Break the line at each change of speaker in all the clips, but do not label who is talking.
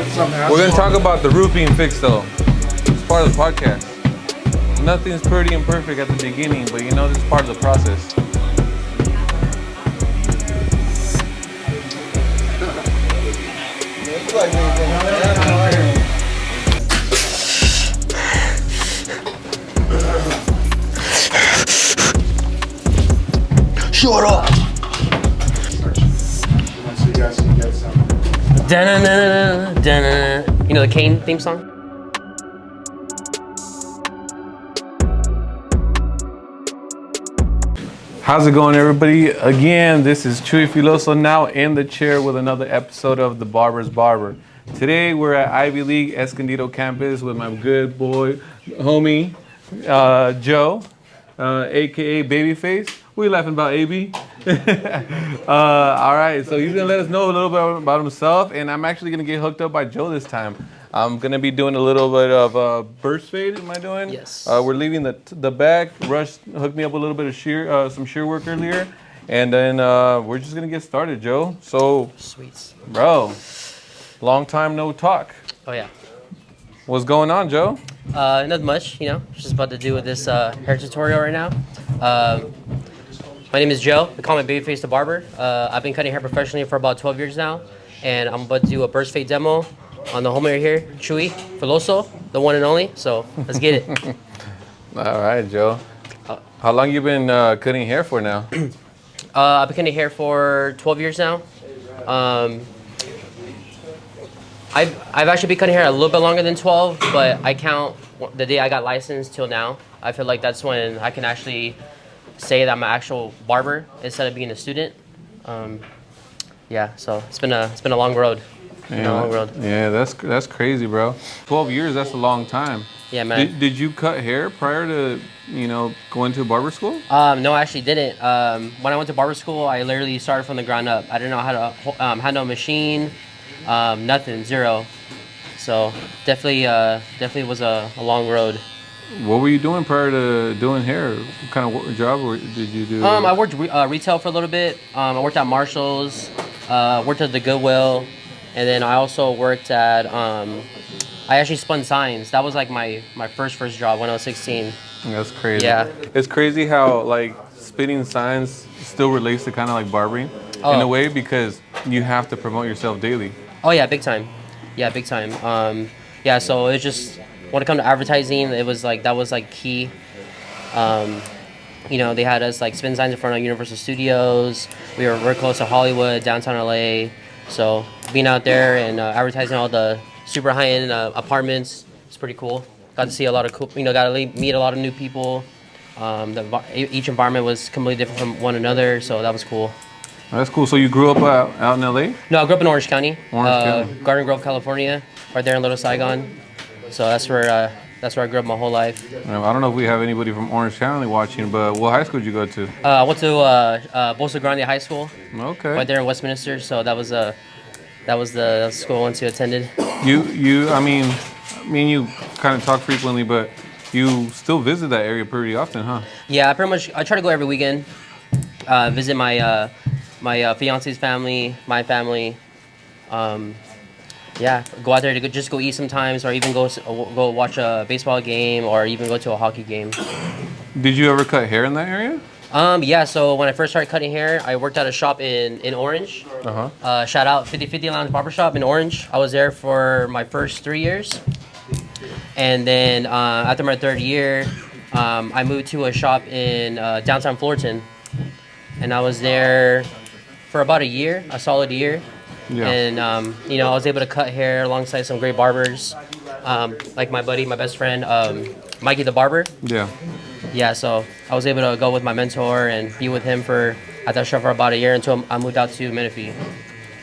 We're going to talk about the roof being fixed, though. It's part of the podcast. Nothing's pretty and perfect at the beginning, but you know, this is part of the process.
Shut up!
So you guys can get some.
You know the Kane theme song?
How's it going, everybody? Again, this is Chuy Filoso, now in the chair with another episode of the Barbers Barber. Today we're at Ivy League Escondido campus with my good boy, homie, Joe, aka Babyface. What are you laughing about, AB? All right, so he's gonna let us know a little bit about himself, and I'm actually gonna get hooked up by Joe this time. I'm gonna be doing a little bit of burst fade. Am I doing?
Yes.
We're leaving the back. Rush hooked me up a little bit of some shear work earlier, and then we're just gonna get started, Joe. So,
Sweets.
bro, long time no talk.
Oh yeah.
What's going on, Joe?
Not much, you know. Just about to do with this hair tutorial right now. My name is Joe. They call me Babyface the Barber. I've been cutting hair professionally for about 12 years now, and I'm about to do a burst fade demo on the homie right here, Chuy Filoso, the one and only. So let's get it.
All right, Joe. How long you been cutting hair for now?
I've been cutting hair for 12 years now. I've actually been cutting hair a little bit longer than 12, but I count the day I got licensed till now. I feel like that's when I can actually say that I'm an actual barber instead of being a student. Yeah, so it's been a long road.
Yeah, that's crazy, bro. 12 years, that's a long time.
Yeah, man.
Did you cut hair prior to, going to barber school?
No, I actually didn't. When I went to barber school, I literally started from the ground up. I didn't know how to handle a machine, nothing, zero. So definitely was a long road.
What were you doing prior to doing hair? What kind of job did you do?
I worked retail for a little bit. I worked at Marshall's, worked at the Goodwill, and then I also worked at, I actually spun signs. That was like my first job when I was 16.
That's crazy.
Yeah.
It's crazy how like spinning signs still relates to kind of like barbering in a way, because you have to promote yourself daily.
Oh yeah, big time. Yeah, big time. Yeah, so it's just, when it comes to advertising, it was like, that was like key. They had us like spin signs in front of Universal Studios. We were very close to Hollywood, downtown LA. So being out there and advertising all the super high-end apartments, it's pretty cool. Got to see a lot of cool, got to meet a lot of new people. Each environment was completely different from one another, so that was cool.
That's cool. So you grew up out in LA?
No, I grew up in Orange County.
County.
Garden Grove, California, right there in Little Saigon. So that's where I grew up my whole life.
I don't know if we have anybody from Orange County watching, but what high school did you go to?
I went to Bolsa Grande High School.
Okay.
Right there in Westminster. So that was the school I went to attended.
I mean, you kind of talk frequently, but you still visit that area pretty often, huh?
Yeah, I try to go every weekend. Visit my fiance's family, my family. Yeah, go out there to just go eat sometimes, or even go watch a baseball game, or even go to a hockey game.
Did you ever cut hair in that area?
Yeah, so when I first started cutting hair, I worked at a shop in Orange. Shout out 50/50 Lounge Barbershop in Orange. I was there for my first 3 years. And then after my third year, I moved to a shop in downtown Fullerton. And I was there for about a solid year. Yeah. And, I was able to cut hair alongside some great barbers, like my buddy, my best friend, Mikey the Barber.
Yeah.
Yeah, so I was able to go with my mentor and be with him at that shop for about a year until I moved out to Menifee.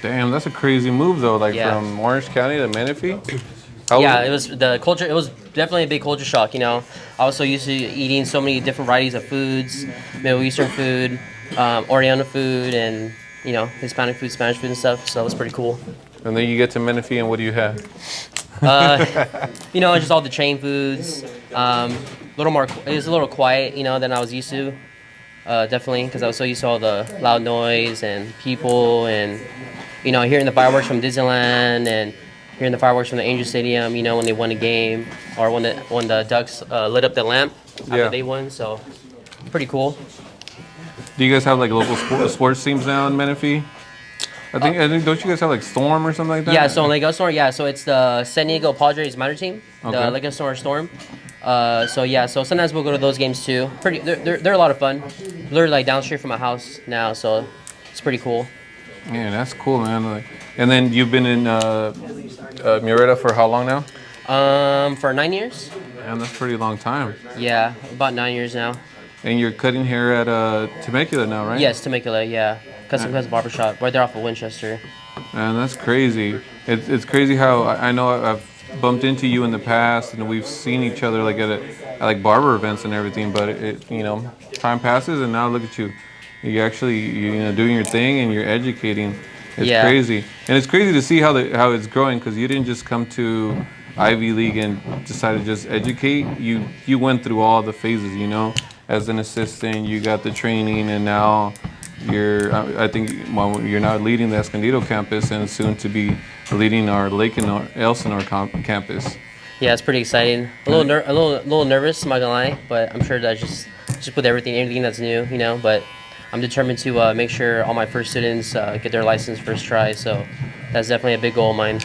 Damn, that's a crazy move, though, from Orange County to Menifee?
It was the culture. It was definitely a big culture shock, I was so used to eating so many different varieties of foods, Middle Eastern food, Oriental food, and Hispanic food, Spanish food and stuff, so it was pretty cool.
And then you get to Menifee, and what do you have?
Just all the chain foods. It was a little quiet, than I was used to. Definitely, because I was so used to all the loud noise and people and, hearing the fireworks from Disneyland and, hearing the fireworks from the Angel Stadium, you know, when they won a game, or when the Ducks lit up the lamp after they won. So pretty cool.
Do you guys have like local sports teams now in Menifee? I think don't you guys have like Storm or something like that?
Yeah, so Lake Elsinore, yeah, so it's the San Diego Padres minor team,
Okay.
the Lake Elsinore Storm. So yeah, so sometimes we'll go to those games too. They're a lot of fun. They're like down the street from my house now, so it's pretty cool.
Yeah, that's cool, man. Like, and then you've been in Murrieta for how long now?
For 9 years.
Man, that's a pretty long time.
Yeah, about 9 years now.
And you're cutting hair at Temecula now, right?
Yes, Temecula, yeah. Custom Barber Shop, right there off of Winchester.
Man, that's crazy. It's crazy how I know I've bumped into you in the past, and we've seen each other like at like barber events and everything. But you know, time passes, and now look at you. You actually doing your thing, and you're educating. It's crazy, and it's crazy to see how it's growing, because you didn't just come to Ivy League and decide to just educate. You went through all the phases, you know. As an assistant, you got the training, and now I think you're now leading the Escondido campus, and soon to be leading our Lake Elsinore campus.
Yeah, it's pretty exciting. A little nervous, I'm not gonna lie, but I'm sure that just with everything that's new, you know. But I'm determined to make sure all my first students get their license first try. So that's definitely a big goal of mine.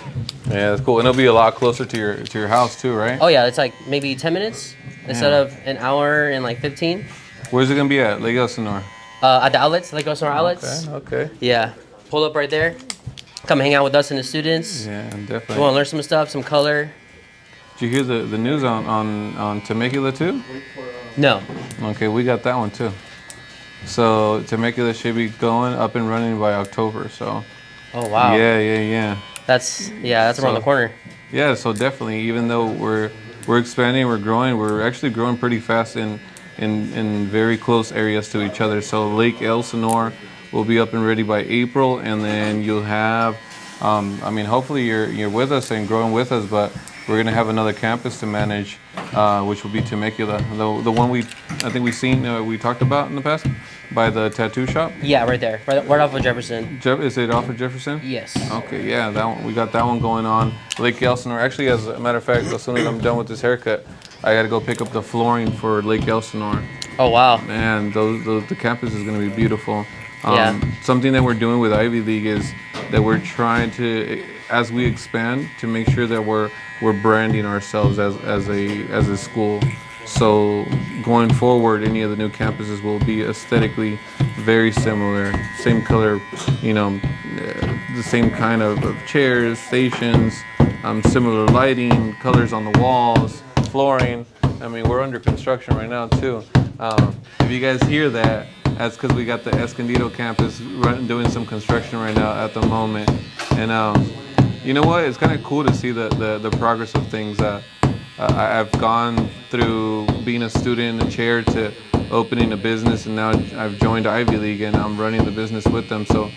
Yeah, that's cool, and it'll be a lot closer to your house too, right?
Oh yeah, it's like maybe 10 minutes instead of an hour and like 15.
Where's it gonna be at? Lake Elsinore.
At the outlets, Lake Elsinore outlets.
Okay.
Yeah, pull up right there. Come hang out with us and the students.
Yeah, definitely.
You want to learn some stuff, some color.
Did you hear the news on Temecula too?
No.
Okay, we got that one too. So Temecula should be going up and running by October. So.
Oh wow.
Yeah.
That's around the corner.
Yeah, so definitely, even though we're expanding, we're growing, we're actually growing pretty fast in very close areas to each other. So Lake Elsinore will be up and ready by April, and then you'll have, hopefully you're with us and growing with us, but we're gonna have another campus to manage, which will be Temecula. The one we talked about in the past, by the tattoo shop.
Yeah, right there, right off of Jefferson.
Is it off of Jefferson?
Yes.
Okay, yeah, that one, we got that one going on. Lake Elsinore. Actually, as a matter of fact, as soon as I'm done with this haircut, I got to go pick up the flooring for Lake Elsinore.
Oh wow.
Man, the campus is going to be beautiful.
Yeah.
Something that we're doing with Ivy League is that we're trying to, as we expand, to make sure that we're branding ourselves as a school. So going forward, any of the new campuses will be aesthetically very similar, same color, the same kind of chairs, stations, similar lighting, colors on the walls, flooring. I mean, we're under construction right now too. If you guys hear that, that's because we got the Escondido campus doing some construction right now at the moment. And you know what? It's kind of cool to see the progress of things. I've gone through being a student in a chair to opening a business, and now I've joined Ivy League and I'm running the business with them. So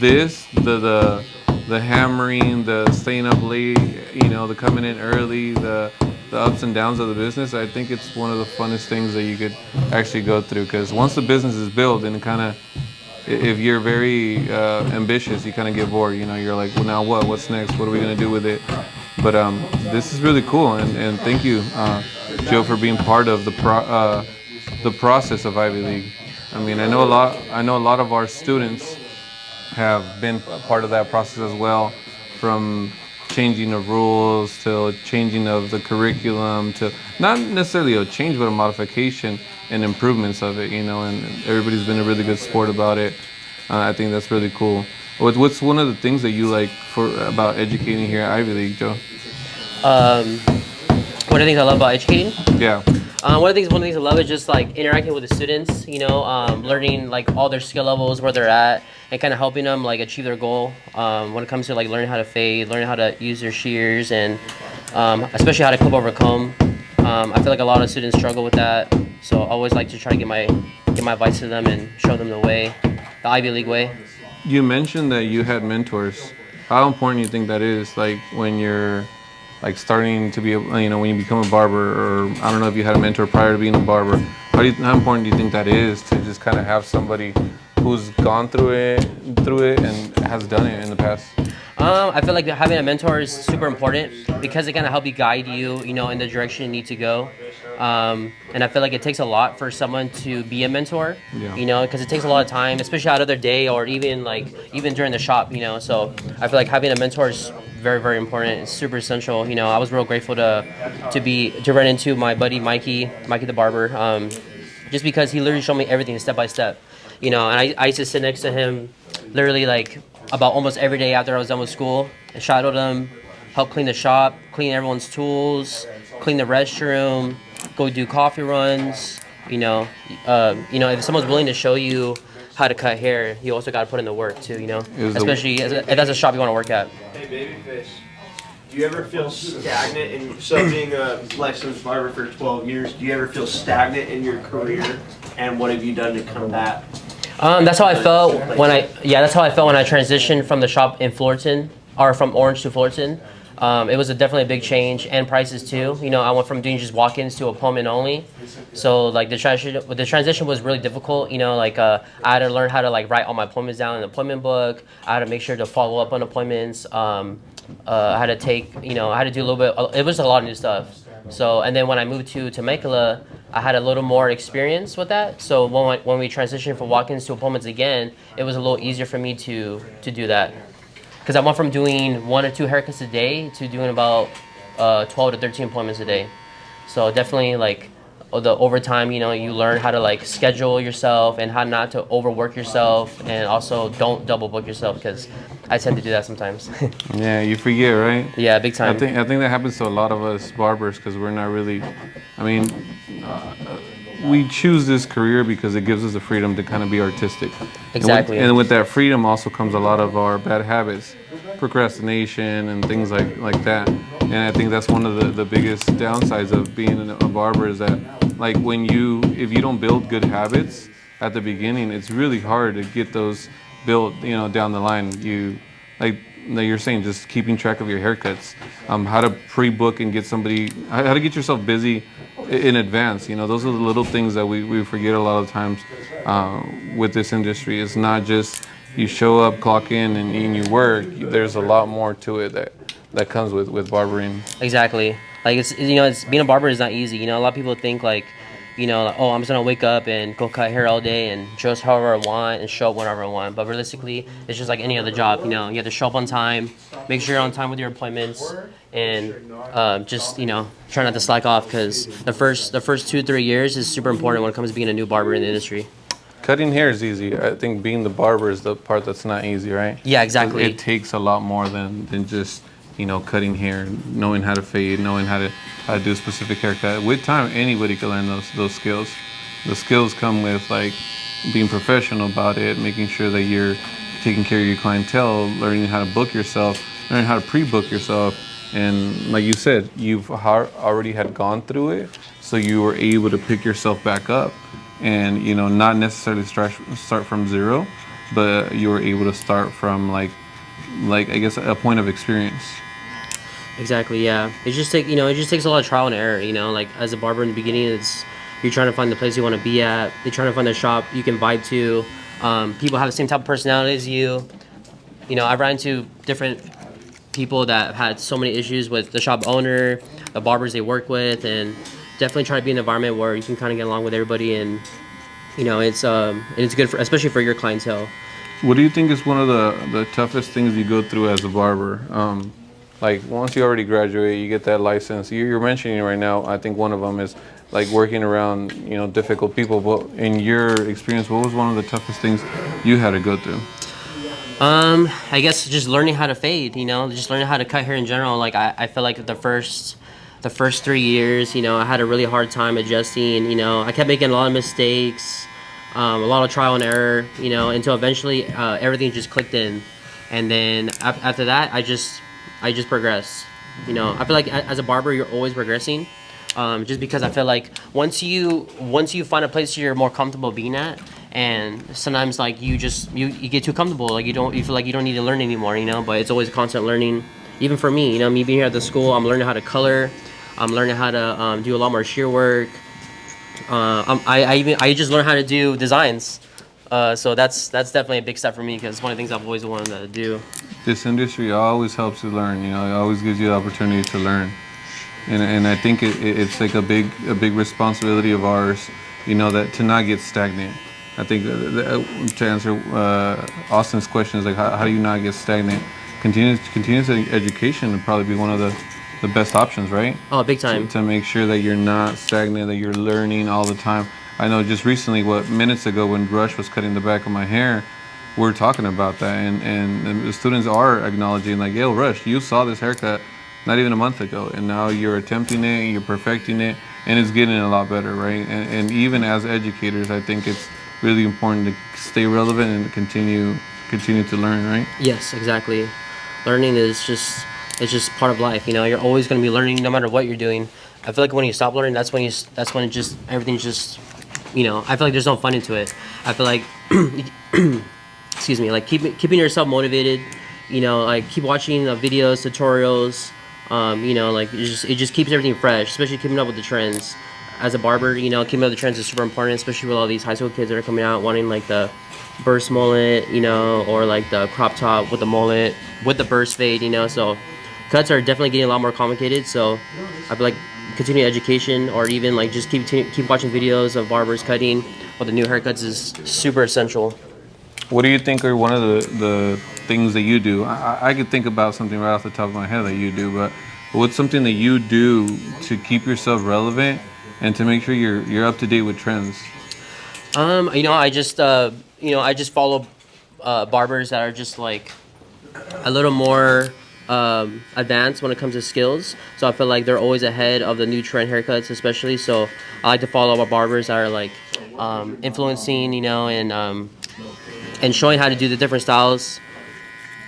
the hammering, the staying up late, the coming in early, the ups and downs of the business, I think it's one of the funnest things that you could actually go through, because once the business is built, and if you're very ambitious, you kind of get bored. You're like, well, now what? What's next? What are we gonna do with it? But this is really cool, and thank you, Joe, for being part of the process of Ivy League. I mean, I know a lot of our students have been part of that process as well, from changing of rules to changing of the curriculum to not necessarily a change, but a modification and improvements of it. And everybody's been a really good sport about it. I think that's really cool. What's one of the things that you like about educating here at Ivy League, Joe?
One of the things I love about educating?
Yeah.
One of the things I love is just like interacting with the students, learning like all their skill levels, where they're at, and kind of helping them like achieve their goal. When it comes to like learning how to fade, learning how to use their shears, and especially how to clip over comb. I feel like a lot of students struggle with that, so I always like to try to get my advice to them and show them the way, the Ivy League way.
You mentioned that you had mentors. How important do you think that is, like when you're like starting to be, when you become a barber, or I don't know if you had a mentor prior to being a barber. How important do you think that is to just kind of have somebody who's gone through it and has done it in the past?
I feel like having a mentor is super important because it kind of help you guide you, you know, in the direction you need to go. And I feel like it takes a lot for someone to be a mentor, you know, because it takes a lot of time, especially out of their day or even during the shop, you know. So I feel like having a mentor is very, very important. It's super essential. You know, I was real grateful to run into my buddy Mikey the barber, just because he literally showed me everything step by step, you know. And I used to sit next to him, literally like about almost every day after I was done with school. I shadowed him, help clean the shop, clean everyone's tools, clean the restroom, go do coffee runs. You know, if someone's willing to show you how to cut hair, you also got to put in the work too. You know, especially if that's a shop you want to work at.
Hey, Babyface, do you ever feel stagnant in being a licensed barber for 12 years? Do you ever feel stagnant in your career? And what have you done to combat?
That's how I felt when I transitioned from the shop in Fullerton, or from Orange to Fullerton. It was definitely a big change, and prices too. You know, I went from doing just walk-ins to appointment only. So like the transition was really difficult. You know, like I had to learn how to like write all my appointments down in the appointment book. I had to make sure to follow up on appointments. I had to do a little bit. It was a lot of new stuff. So, and then when I moved to Temecula, I had a little more experience with that. So when we transitioned from walk-ins to appointments again, it was a little easier for me to do that. Because I went from doing 1 or 2 haircuts a day to doing about 12 to 13 appointments a day. So definitely like the overtime, you know, you learn how to like schedule yourself and how not to overwork yourself, and also don't double book yourself, because I tend to do that sometimes.
Yeah, you forget, right?
Yeah, big time.
I think that happens to a lot of us barbers because we're not really. I mean, we choose this career because it gives us the freedom to kind of be artistic.
Exactly.
And with that freedom also comes a lot of our bad habits, procrastination and things like that. And I think that's one of the biggest downsides of being a barber is that, like, if you don't build good habits at the beginning, it's really hard to get those built, you know, down the line. Like you're saying, just keeping track of your haircuts, how to pre-book and how to get yourself busy in advance. You know, those are the little things that we forget a lot of times with this industry. It's not just you show up, clock in, and you work. There's a lot more to it that comes with barbering.
Exactly. Like it's being a barber is not easy. You know, a lot of people think like, you know, like, oh, I'm just gonna wake up and go cut hair all day and dress however I want and show up whenever I want. But realistically, it's just like any other job. You know, you have to show up on time, make sure you're on time with your appointments, and just, you know, try not to slack off, because the first 2-3 years is super important when it comes to being a new barber in the industry.
Cutting hair is easy. I think being the barber is the part that's not easy, right?
Yeah, exactly.
It takes a lot more than just, you know, cutting hair, knowing how to fade, knowing how to do a specific haircut. With time, anybody can learn those skills. The skills come with like being professional about it, making sure that you're taking care of your clientele, learning how to book yourself, learning how to pre-book yourself. And like you said, you've already had gone through it, so you were able to pick yourself back up, and, you know, not necessarily start from zero, but you were able to start from like I guess a point of experience.
Exactly, yeah. It just takes a lot of trial and error, you know. Like as a barber in the beginning, you're trying to find the place you want to be at. You're trying to find the shop you can vibe to. People have the same type of personality as you. You know, I've ran into different people that have had so many issues with the shop owner, the barbers they work with, and definitely try to be in an environment where you can kind of get along with everybody, and, you know, it's good especially for your clientele.
What do you think is one of the toughest things you go through as a barber? Like once you already graduate, you get that license. You're mentioning right now, I think one of them is like working around, you know, difficult people. But in your experience, what was one of the toughest things you had to go through?
I guess just learning how to fade, you know, just learning how to cut hair in general. Like I feel like the first 3 years, you know, I had a really hard time adjusting. You know, I kept making a lot of mistakes, a lot of trial and error, you know, until eventually everything just clicked in. And then after that, I just progressed. You know, I feel like as a barber, you're always progressing, just because I feel like once you find a place you're more comfortable being at, and sometimes like you get too comfortable, like you feel like you don't need to learn anymore, you know. But it's always constant learning. Even for me, you know, me being here at the school, I'm learning how to color, I'm learning how to do a lot more shear work. I just learned how to do designs. So that's definitely a big step for me because it's one of the things I've always wanted to do.
This industry always helps you learn. You know, it always gives you the opportunity to learn, and I think it's like a big responsibility of ours. You know, that to not get stagnant. I think to answer Austin's question is like, how do you not get stagnant? Continuous education would probably be one of the best options, right?
Oh, big time.
To make sure that you're not stagnant, that you're learning all the time. I know just recently, minutes ago when Rush was cutting the back of my hair, we're talking about that, and the students are acknowledging like, yo, Rush, you saw this haircut not even a month ago, and now you're attempting it, you're perfecting it, and it's getting a lot better, right? And even as educators, I think it's really important to stay relevant and continue to learn, right?
Yes, exactly. Learning is just part of life. You know, you're always going to be learning no matter what you're doing. I feel like when you stop learning, that's when it just everything's just, you know, I feel like there's no fun into it. I feel like excuse me, like keeping yourself motivated, you know, like keep watching videos, tutorials, you know, like it just keeps everything fresh, especially keeping up with the trends. As a barber, you know, keeping up with the trends is super important, especially with all these high school kids that are coming out wanting like the burst mullet, you know, or like the crop top with the mullet, with the burst fade, you know, so cuts are definitely getting a lot more complicated, so I feel like continuing education or even like just keep watching videos of barbers cutting with the new haircuts is super essential.
What do you think are one of the things that you do? I could think about something right off the top of my head that you do, but what's something that you do to keep yourself relevant and to make sure you're up to date with trends?
You know, I just follow barbers that are just like a little more advanced when it comes to skills. So I feel like they're always ahead of the new trend haircuts, especially. So I like to follow our barbers that are like influencing, you know, and showing how to do the different styles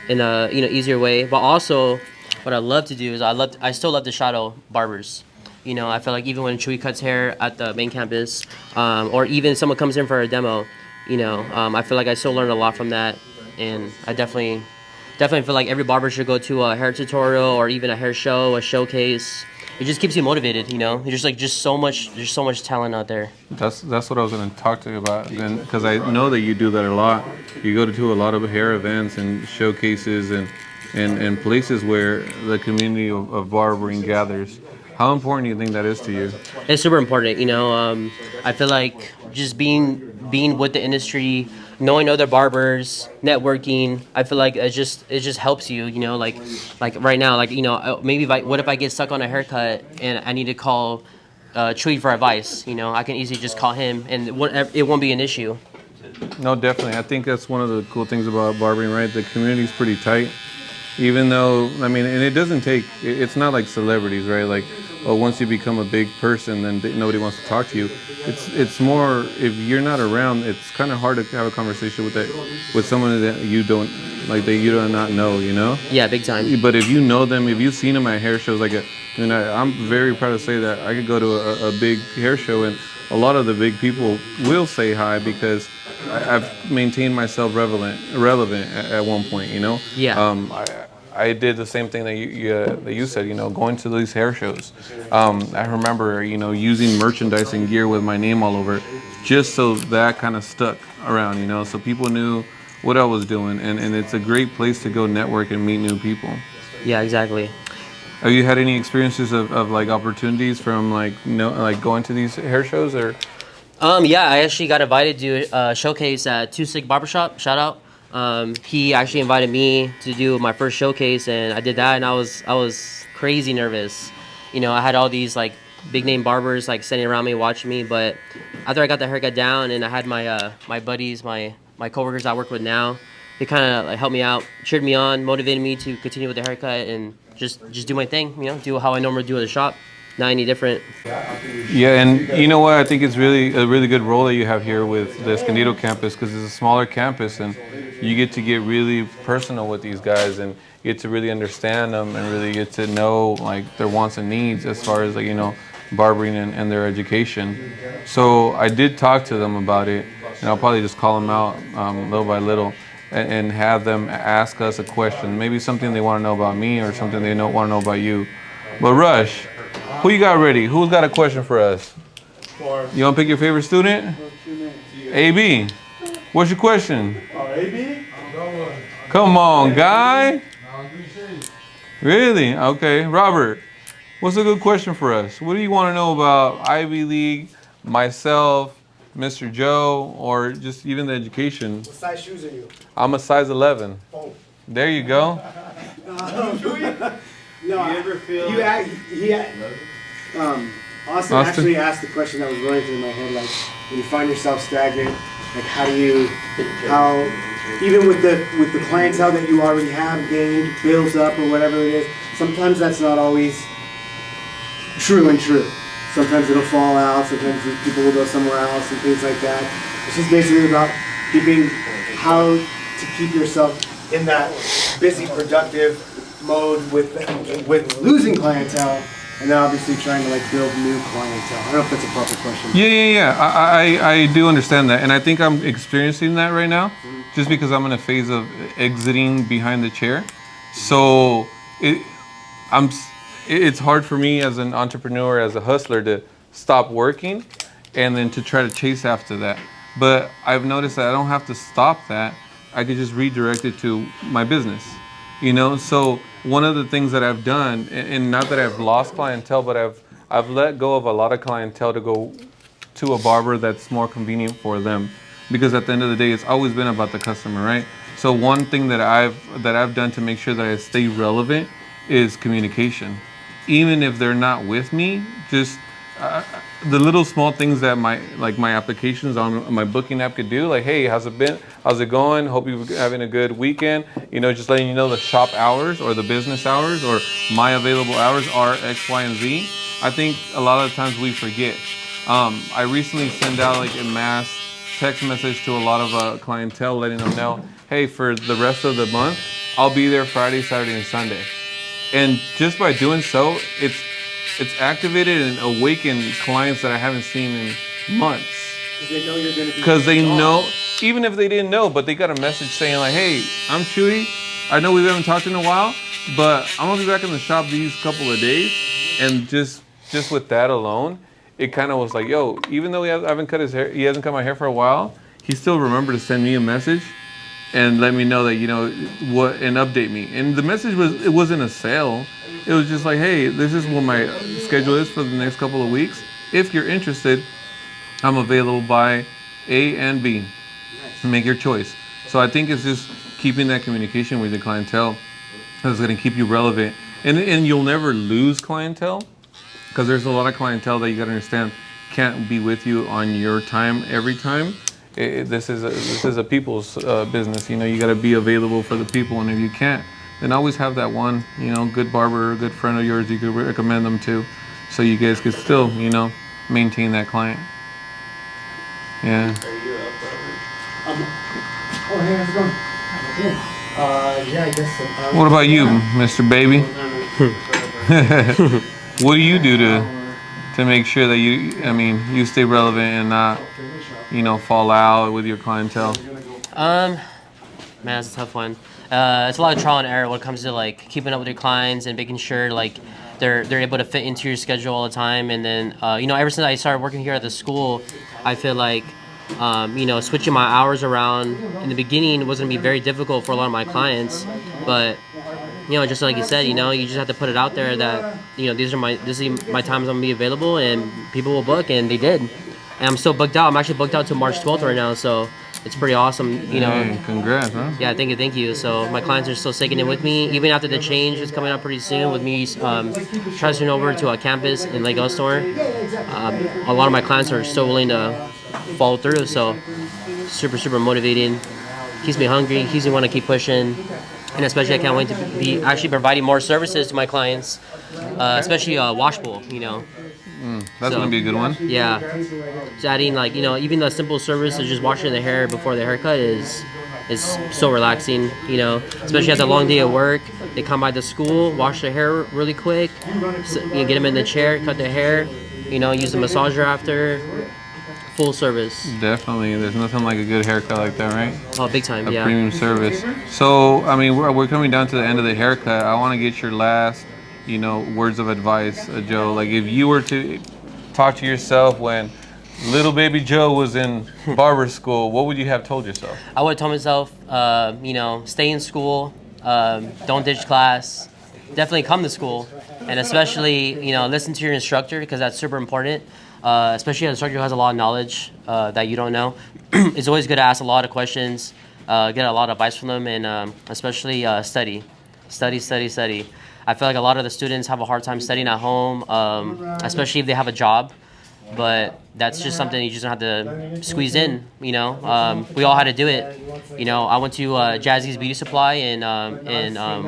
in a, you know, easier way. But also, what I love to do is I still love to shadow barbers. You know, I feel like even when Chuy cuts hair at the main campus, or even someone comes in for a demo, you know, I feel like I still learn a lot from that, and I definitely feel like every barber should go to a hair tutorial or even a hair show, a showcase. It just keeps you motivated, you know. There's so much talent out there.
That's what I was going to talk to you about, because I know that you do that a lot. You go to a lot of hair events and showcases and places where the community of barbering gathers. How important do you think that is to you?
It's super important, you know. I feel like just being with the industry, knowing other barbers, networking. I feel like it just helps you, you know. Like right now, like, you know, maybe what if I get stuck on a haircut and I need to call Chuy for advice? You know, I can easily just call him, and it won't be an issue.
No, definitely. I think that's one of the cool things about barbering, right? The community's pretty tight. Even though, I mean, and it doesn't take, it's not like celebrities, right? Like, oh, once you become a big person, then nobody wants to talk to you. It's more, if you're not around, it's kind of hard to have a conversation with someone that you don't, like, that you do not know, you know?
Yeah, big time.
But if you know them, if you've seen them at hair shows, like, I'm very proud to say that I could go to a big hair show and a lot of the big people will say hi because I've maintained myself relevant at one point, you know?
Yeah.
I did the same thing that you said, you know, going to these hair shows. I remember, you know, using merchandising gear with my name all over it, just so that kind of stuck around, you know, so people knew what I was doing, and it's a great place to go network and meet new people.
Yeah, exactly.
Have you had any experiences of like opportunities from like going to these hair shows or?
Yeah, I actually got invited to a showcase at Two Sick Barbershop. Shout out. He actually invited me to do my first showcase, and I did that, and I was crazy nervous. You know, I had all these like big name barbers like standing around me watching me, but after I got the haircut down and I had my buddies, my coworkers I work with now, they kind of like helped me out, cheered me on, motivated me to continue with the haircut and just do my thing, you know, do how I normally do at the shop, not any different.
Yeah, and you know what? I think it's really a really good role that you have here with the Escondido campus, because it's a smaller campus and you get to get really personal with these guys and you get to really understand them and really get to know like their wants and needs as far as like, you know, barbering and their education. So I did talk to them about it, and I'll probably just call them out little by little and have them ask us a question, maybe something they want to know about me or something they don't want to know about you. But Rush, who you got ready? Who's got a question for us? You want to pick your favorite student? AB. What's your question?
AB?
Come on, guy. Really? Okay. Robert, what's a good question for us? What do you want to know about Ivy League, myself, Mr. Joe, or just even the education?
What size shoes are you?
I'm a size 11.
Oh.
There you go.
No,
Do you ever feel?
Austin actually asked the question that was running through my head, like when you find yourself stagnant, like how even with the clientele that you already have gained, built up or whatever it is, sometimes that's not always true. Sometimes it'll fall out, sometimes people will go somewhere else and things like that. It's just basically about how to keep yourself in that busy, productive mode with losing clientele, and then obviously trying to like build new clientele. I don't know if that's a proper question.
Yeah. I do understand that, and I think I'm experiencing that right now, just because I'm in a phase of exiting behind the chair. So it's hard for me as an entrepreneur, as a hustler, to stop working, and then to try to chase after that. But I've noticed that I don't have to stop that. I could just redirect it to my business, you know? So one of the things that I've done, and not that I've lost clientele, but I've let go of a lot of clientele to go to a barber that's more convenient for them. Because at the end of the day, it's always been about the customer, right? So one thing that I've done to make sure that I stay relevant is communication. Even if they're not with me, just the little small things that my applications on my booking app could do, like, hey, how's it been? How's it going? Hope you're having a good weekend. You know, just letting you know the shop hours or the business hours or my available hours are X, Y, and Z. I think a lot of times we forget. I recently sent out like a mass text message to a lot of clientele, letting them know, hey, for the rest of the month, I'll be there Friday, Saturday, and Sunday. And just by doing so, it's activated and awakened clients that I haven't seen in months.
Because they know you're going to be.
Because they know, even if they didn't know, but they got a message saying like, hey, I'm Chuy. I know we haven't talked in a while, but I'm gonna be back in the shop these couple of days. And just with that alone, it kind of was like, yo, even though I haven't cut his hair, he hasn't cut my hair for a while, he still remembered to send me a message and let me know that, you know, and update me. And the message it wasn't a sale. It was just like, hey, this is what my schedule is for the next couple of weeks. If you're interested, I'm available by A and B. Make your choice. So I think it's just keeping that communication with the clientele that's going to keep you relevant. And you'll never lose clientele, because there's a lot of clientele that you got to understand can't be with you on your time every time. This is a people's business. You know, you got to be available for the people, and if you can't, then always have that one, you know, good barber, good friend of yours you could recommend them to, so you guys could still, you know, maintain that client. Yeah.
Are you up, Robert?
Oh, hey, how's it going? Okay. Yeah, I guess so.
What about you, Mr. Baby? What do you do to make sure that you stay relevant and not, you know, fall out with your clientele?
Man, that's a tough one. It's a lot of trial and error when it comes to like keeping up with your clients and making sure like they're able to fit into your schedule all the time. And then you know, ever since I started working here at the school, I feel like you know, switching my hours around in the beginning was gonna be very difficult for a lot of my clients. But you know, just like you said, you know, you just have to put it out there that, you know, this is my times I'm gonna be available, and people will book, and they did. And I'm still booked out. I'm actually booked out to March 12th right now, so it's pretty awesome, you know.
Hey, congrats, huh?
Yeah, thank you. So my clients are still sticking in with me, even after the change is coming up pretty soon with me transferring over to a campus in Lake Elsinore. A lot of my clients are still willing to follow through, so super motivating. Keeps me hungry, keeps me want to keep pushing, and especially I can't wait to be actually providing more services to my clients, especially washable, you know.
That's gonna be a good one.
Yeah, just adding like, you know, even the simple service of just washing the hair before the haircut is so relaxing, you know. Especially after a long day of work, they come by the school, wash their hair really quick, so, you know, get them in the chair, cut their hair, you know, use the massager after. Full service.
Definitely, there's nothing like a good haircut like that, right?
Oh, big time,
A
yeah.
premium service. So, I mean, we're coming down to the end of the haircut. I want to get your last, you know, words of advice, Joe. Like, if you were to talk to yourself when little baby Joe was in barber school, what would you have told yourself?
I would have told myself, you know, stay in school, don't ditch class, definitely come to school, and especially, you know, listen to your instructor because that's super important. Especially an instructor who has a lot of knowledge that you don't know. It's always good to ask a lot of questions, get a lot of advice from them, and especially study. I feel like a lot of the students have a hard time studying at home, especially if they have a job. But that's just something you just have to squeeze in, you know. We all had to do it. You know, I went to Jazzy's Beauty Supply in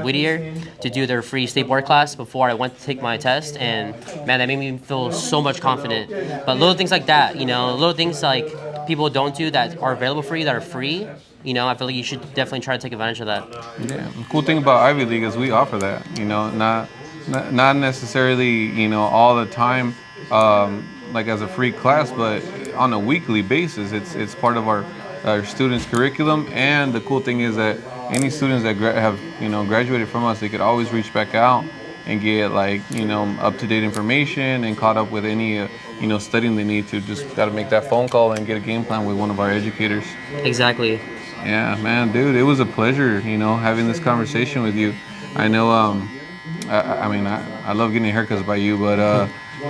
Whittier to do their free state board class before I went to take my test, and man, that made me feel so much confident. But little things like that, you know, little things like people don't do that are available for you that are free. You know, I feel like you should definitely try to take advantage of that.
Yeah, the cool thing about Ivy League is we offer that. You know, not necessarily, you know, all the time. Like as a free class, but on a weekly basis, it's part of our students' curriculum. And the cool thing is that any students that have graduated from us, they could always reach back out and get like up-to-date information and caught up with any studying they need to. Just got to make that phone call and get a game plan with one of our educators.
Exactly.
Yeah, man, dude, it was a pleasure having this conversation with you. I know I love getting haircuts by you, but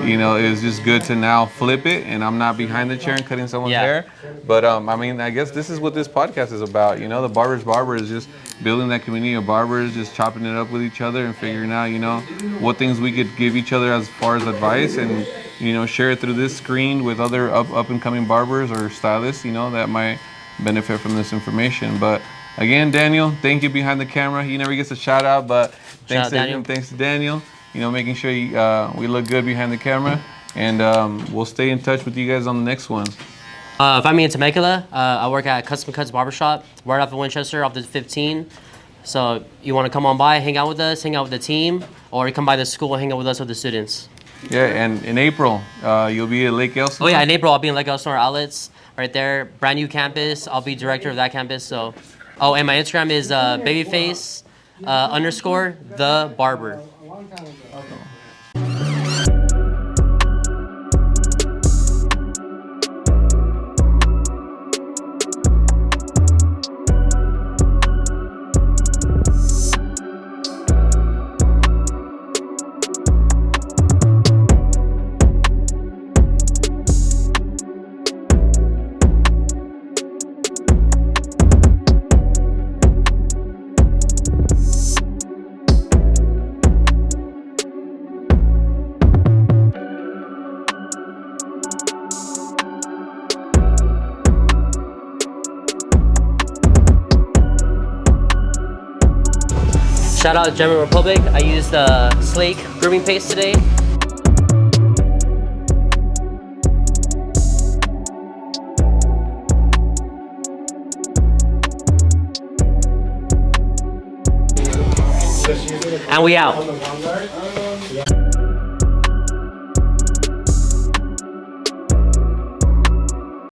it was just good to now flip it, and I'm not behind the chair and cutting someone's hair. But I guess this is what this podcast is about. The Barbers Barber is just building that community of barbers, just chopping it up with each other and figuring out, what things we could give each other as far as advice, and share it through this screen with other up and coming barbers or stylists, that might benefit from this information. But again, Daniel, thank you behind the camera. He never gets a shout out, but thanks to Daniel. Making sure we look good behind the camera, and we'll stay in touch with you guys on the next one.
Find me in Temecula. I work at Custom Cuts Barbershop, right off of Winchester, off the 15. So you want to come on by, hang out with us, hang out with the team, or you come by the school, hang out with us with the students.
Yeah, and in April, you'll be at Lake Elsinore.
Oh yeah, in April I'll be in Lake Elsinore Outlets, right there, brand new campus. I'll be director of that campus. So, and my Instagram is Babyface _ the Barber. Shout out German Republic. I used Slake grooming paste today. And we out.